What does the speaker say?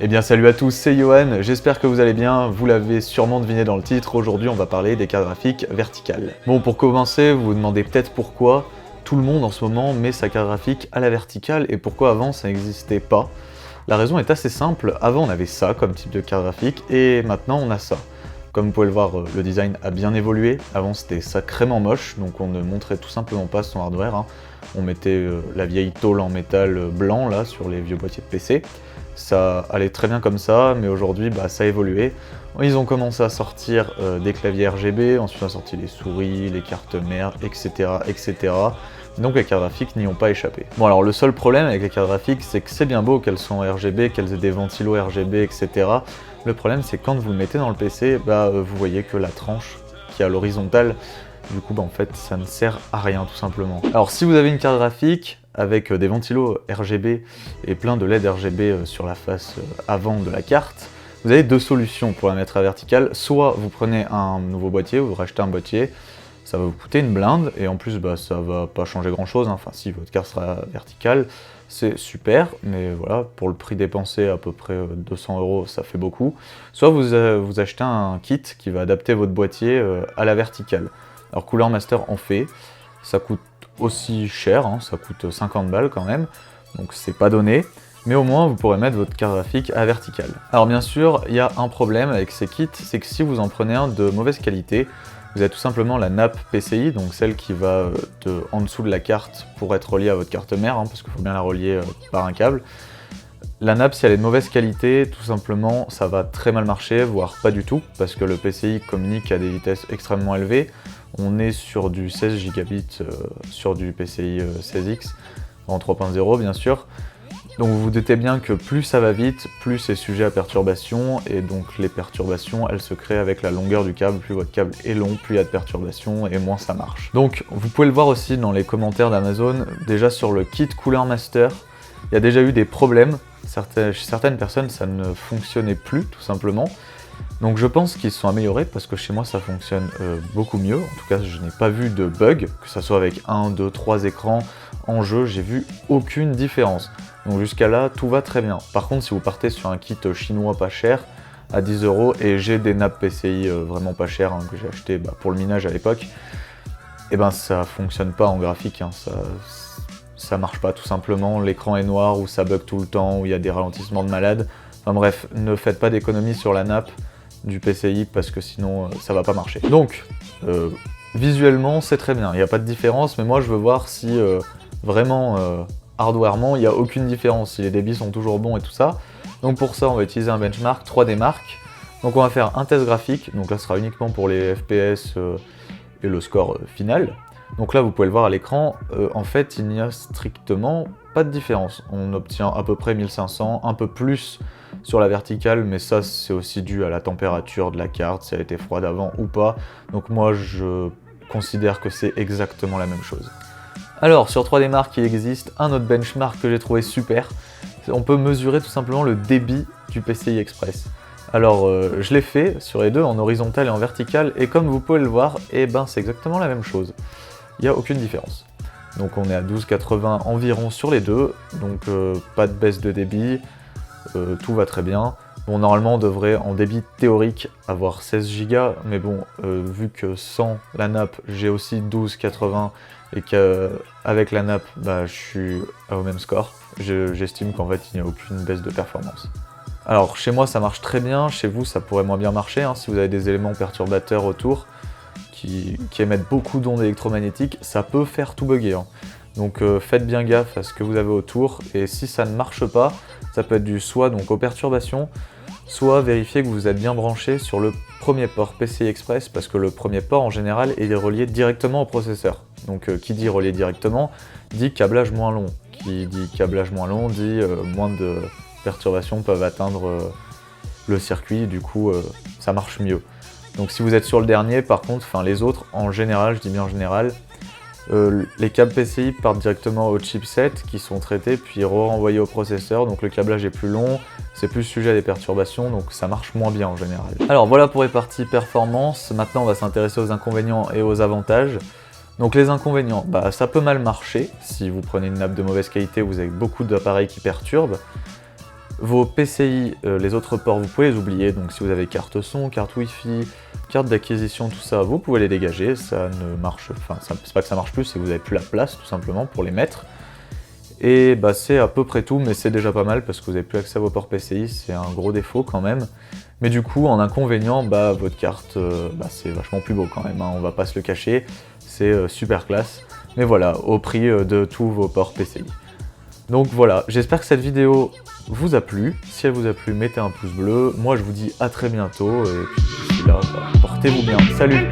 Eh bien salut à tous, c'est Johan, j'espère que vous allez bien, vous l'avez sûrement deviné dans le titre, aujourd'hui on va parler des cartes graphiques verticales. Bon, pour commencer, vous vous demandez peut-être pourquoi tout le monde en ce moment met sa carte graphique à la verticale et pourquoi avant ça n'existait pas. La raison est assez simple, avant on avait ça comme type de carte graphique et maintenant on a ça. Comme vous pouvez le voir, le design a bien évolué, avant c'était sacrément moche, donc on ne montrait tout simplement pas son hardware, hein. On mettait la vieille tôle en métal blanc là sur les vieux boîtiers de PC. Ça allait très bien comme ça, mais aujourd'hui ça a évolué. Ils ont commencé à sortir des claviers RGB, ensuite on a sorti les souris, les cartes mères, etc. etc. Donc les cartes graphiques n'y ont pas échappé. Bon alors le seul problème avec les cartes graphiques, c'est que c'est bien beau qu'elles sont RGB, qu'elles aient des ventilos RGB, etc. Le problème c'est que quand vous le mettez dans le PC, vous voyez que la tranche qui est à l'horizontale, du coup en fait ça ne sert à rien tout simplement. Alors si vous avez une carte graphique avec des ventilos RGB et plein de LED RGB sur la face avant de la carte, vous avez deux solutions pour la mettre à verticale. Soit vous prenez un nouveau boîtier, vous rachetez un boîtier, ça va vous coûter une blinde, et en plus ça va pas changer grand chose, hein. Enfin si votre carte sera verticale, c'est super, mais voilà, pour le prix dépensé à peu près 200 €, ça fait beaucoup. Soit vous achetez un kit qui va adapter votre boîtier à la verticale. Alors Cooler Master en fait, ça coûte aussi cher, hein, ça coûte 50 balles quand même, donc c'est pas donné, mais au moins vous pourrez mettre votre carte graphique à verticale. Alors bien sûr, il y a un problème avec ces kits, c'est que si vous en prenez un de mauvaise qualité, vous avez tout simplement la nappe PCI, donc celle qui va en dessous de la carte pour être reliée à votre carte mère, hein, parce qu'il faut bien la relier par un câble. La nappe, si elle est de mauvaise qualité, tout simplement, ça va très mal marcher, voire pas du tout, parce que le PCI communique à des vitesses extrêmement élevées. On est sur du 16 gigabits sur du PCI 16X, en 3.0 bien sûr. Donc vous vous doutez bien que plus ça va vite, plus c'est sujet à perturbations, et donc les perturbations, elles se créent avec la longueur du câble. Plus votre câble est long, plus il y a de perturbations, et moins ça marche. Donc vous pouvez le voir aussi dans les commentaires d'Amazon, déjà sur le kit Cooler Master, il y a déjà eu des problèmes. Chez certaines personnes, ça ne fonctionnait plus, tout simplement. Donc je pense qu'ils se sont améliorés, parce que chez moi ça fonctionne beaucoup mieux. En tout cas, je n'ai pas vu de bug, que ce soit avec 1, 2, 3 écrans en jeu, j'ai vu aucune différence. Donc jusqu'à là, tout va très bien. Par contre, si vous partez sur un kit chinois pas cher, à 10 €, et j'ai des nappes PCI vraiment pas chères, hein, que j'ai acheté pour le minage à l'époque, et ça fonctionne pas en graphique, hein, ça marche pas tout simplement, l'écran est noir, ou ça bug tout le temps, ou il y a des ralentissements de malade. Enfin bref, ne faites pas d'économie sur la nappe du PCI, parce que sinon ça va pas marcher. Donc, visuellement c'est très bien, il n'y a pas de différence, mais moi je veux voir si vraiment hardwarement il n'y a aucune différence, si les débits sont toujours bons et tout ça. Donc pour ça on va utiliser un benchmark 3D Mark. Donc on va faire un test graphique, donc là ce sera uniquement pour les FPS et le score final. Donc là vous pouvez le voir à l'écran, en fait il n'y a strictement pas de différence. On obtient à peu près 1500, un peu plus sur la verticale, mais ça c'est aussi dû à la température de la carte, si elle était froide avant ou pas. Donc moi je considère que c'est exactement la même chose. Alors sur 3D Mark il existe un autre benchmark que j'ai trouvé super. On peut mesurer tout simplement le débit du PCI Express. Alors je l'ai fait sur les deux, en horizontal et en vertical, et comme vous pouvez le voir, c'est exactement la même chose. Il n'y a aucune différence. Donc on est à 1280 environ sur les deux, donc pas de baisse de débit, tout va très bien. Bon, normalement on devrait en débit théorique avoir 16 Go, mais bon, vu que sans la nappe j'ai aussi 1280 et qu'avec la nappe je suis au même score, j'estime qu'en fait il n'y a aucune baisse de performance. Alors chez moi ça marche très bien, chez vous ça pourrait moins bien marcher, hein, si vous avez des éléments perturbateurs autour qui émettent beaucoup d'ondes électromagnétiques, ça peut faire tout bugger, hein. Donc faites bien gaffe à ce que vous avez autour, et si ça ne marche pas, ça peut être dû soit aux perturbations, soit vérifier que vous êtes bien branché sur le premier port PCI Express, parce que le premier port en général est relié directement au processeur. Donc qui dit relié directement, dit câblage moins long. Qui dit câblage moins long, dit moins de perturbations peuvent atteindre le circuit, du coup ça marche mieux. Donc si vous êtes sur le dernier, par contre, les autres, en général, je dis bien en général, les câbles PCI partent directement au chipset qui sont traités puis renvoyés au processeur, donc le câblage est plus long, c'est plus sujet à des perturbations, donc ça marche moins bien en général. Alors voilà pour les parties performance, maintenant on va s'intéresser aux inconvénients et aux avantages. Donc les inconvénients, ça peut mal marcher, si vous prenez une nappe de mauvaise qualité, vous avez beaucoup d'appareils qui perturbent. Vos PCI, les autres ports, vous pouvez les oublier, donc si vous avez carte son, carte Wi-Fi, carte d'acquisition, tout ça, vous pouvez les dégager, ça ne marche, enfin, c'est pas que ça marche plus, c'est que vous n'avez plus la place, tout simplement, pour les mettre. Et bah c'est à peu près tout, mais c'est déjà pas mal, parce que vous n'avez plus accès à vos ports PCI, c'est un gros défaut quand même. Mais du coup, en inconvénient, bah votre carte, c'est vachement plus beau quand même, hein, on va pas se le cacher, c'est super classe. Mais voilà, au prix de tous vos ports PCI. Donc voilà, j'espère que cette vidéo vous a plu. Si elle vous a plu, mettez un pouce bleu. Moi, je vous dis à très bientôt. Et puis d'ici là, portez-vous bien. Salut!